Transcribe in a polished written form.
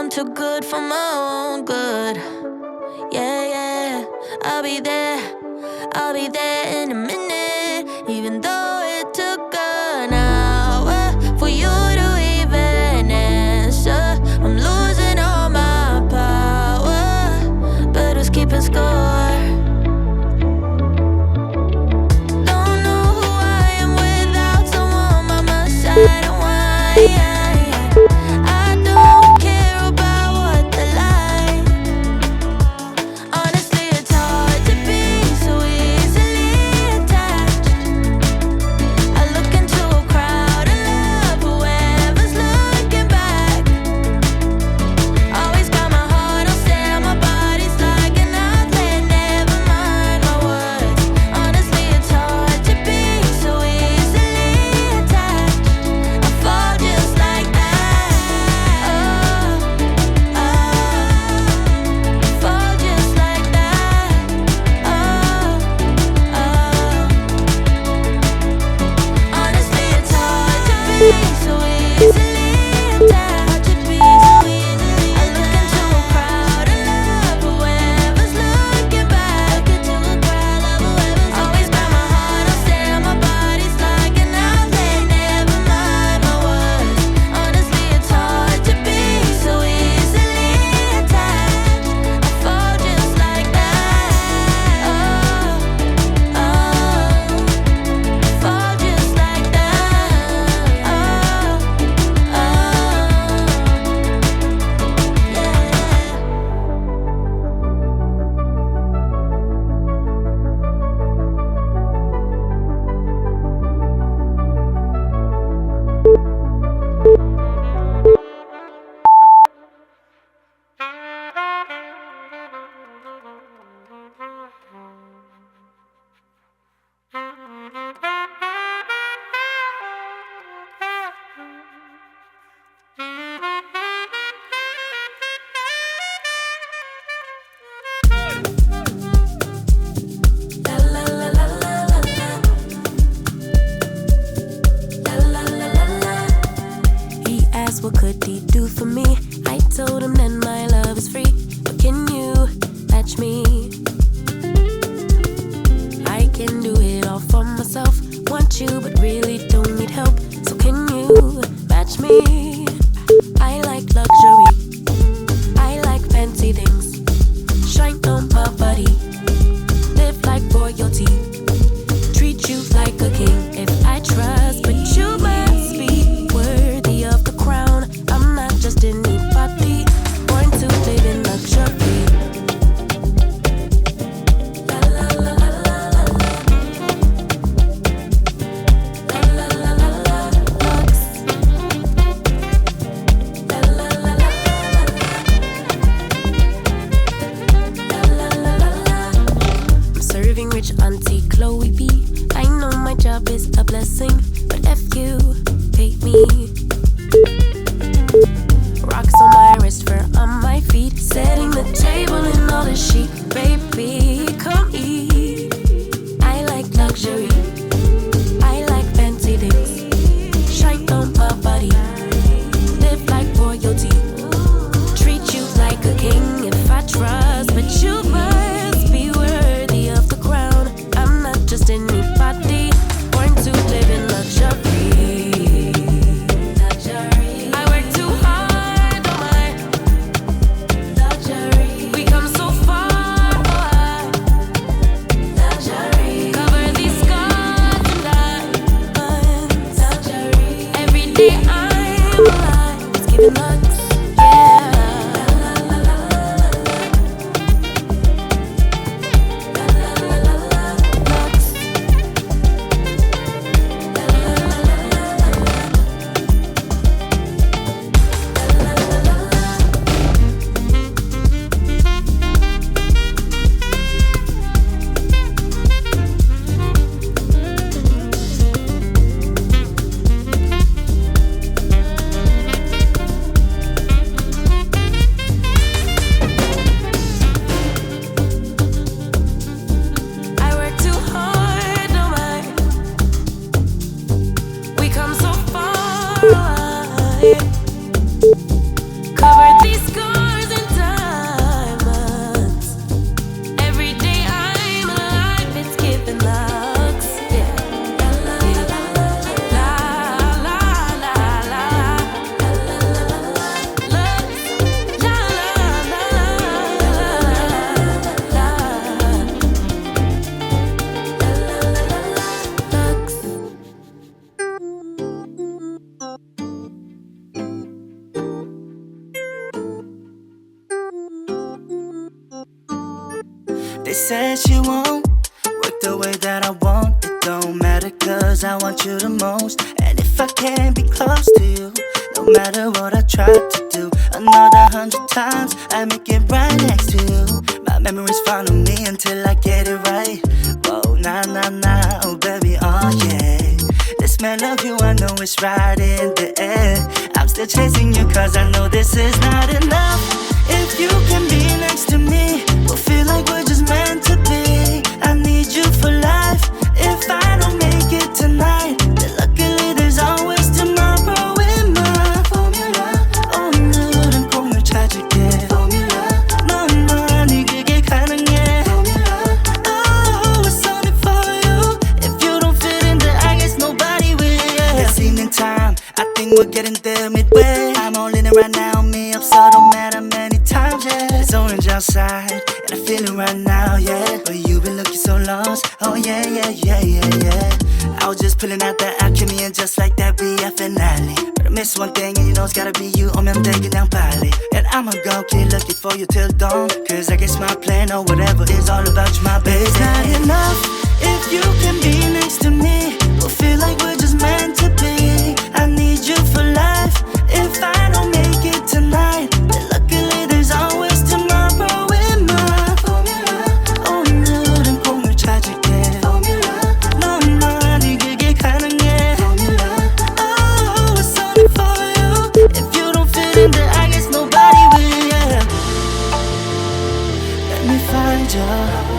I'm too good for my own good. Yeah, yeah, I'll be there in a minute. Even though it took an hour for you to even answer. I'm losing all my power, but who's keeping score? Don't know who I am without someone by my side. And why I don't care about what they like. Honestly, it's hard to be so easily attached. I look into a crowd and love whoever's looking back. Always got my heart on stare, my body's like an outlet. Never mind my words. Honestly, it's hard to be so easily attached. I fall just like that. Oh, fall just like that. Oh, honestly, it's hard to be so easily attached. I look into a crowd and love whoever's looking back. Always got my heart on stare, my body's like an outlet. Never mind my words. Honestly, it's hard to be so easily attached. I fall just like that. Oh, fall just like that. Oh, He asked what could he do for me. I told him that my love is free. But can you match me? I can do it all for myself. Want you but really don't need help. So can you match me? I like luxury, I like fancy things. Shine on my body, live like royalty. Treat you like a king. If I trust, but you must be worthy of the crown. I'm not just anybody, born to live in luxury. La la la la la la la la la la la Luxe. La la la la la la la la. I'm serving rich Auntie Chloe B. I know my job is a blessing, but if you pay me. Rocks on my wrist, fur on my feet, setting the table in all the chic. Baby, come eat. I like luxury, I like fancy things. Shine on my body, live like royalty. Treat you like a king. If I trust, but you must be worthy of the crown. I'm not just anybody, born to live in luxury. I work too hard, oh my. We come so far, oh I. Cover these scars. said she won't work the way that I want. It don't matter cause I want you the most. And if I can't be close to you, no matter what I try to do, another 100 times I make it right next to you. My memories follow me until I get it right. Whoa, nah, nah, nah, oh baby, oh yeah. The smell of you, I know it's right in the air. I'm still chasing you cause I know this is not enough. If you can be next to me, we'll feel like we're just meant to be. I need you for life. If I don't make it tonight, then luckily there's always tomorrow in my formula. 오늘은 공을 찾을게. Formula. 너만이 그게 가능해. Formula. Oh, it's only for you. If you don't fit in there, I guess nobody will. Yeah. This evening time, I think we're getting there midway. I'm all in it right now, me up, so don't matter many times, yeah. It's orange outside, and I feel it right now, yeah. But you've been looking so lost, oh yeah, yeah, yeah, yeah, yeah. I was just pulling out that alchemy, and just like that, be a finale. But I miss one thing, and you know it's gotta be you. 오면 돼 그냥 빨리. And I'ma go keep looking for you till dawn. Cause I guess my plan or whatever is all about you, my baby. It's not enough if you can be next to me. We'll feel like we're just meant to be. I need you for life. If I don't make it tonight, then luckily there's always tomorrow in my formula. 오늘은 공을 찾을게. Formula. 너만이 그게 가능해. Formula. Oh, it's only for you. If you don't fit in there, I guess nobody will. Yeah. Let me find you.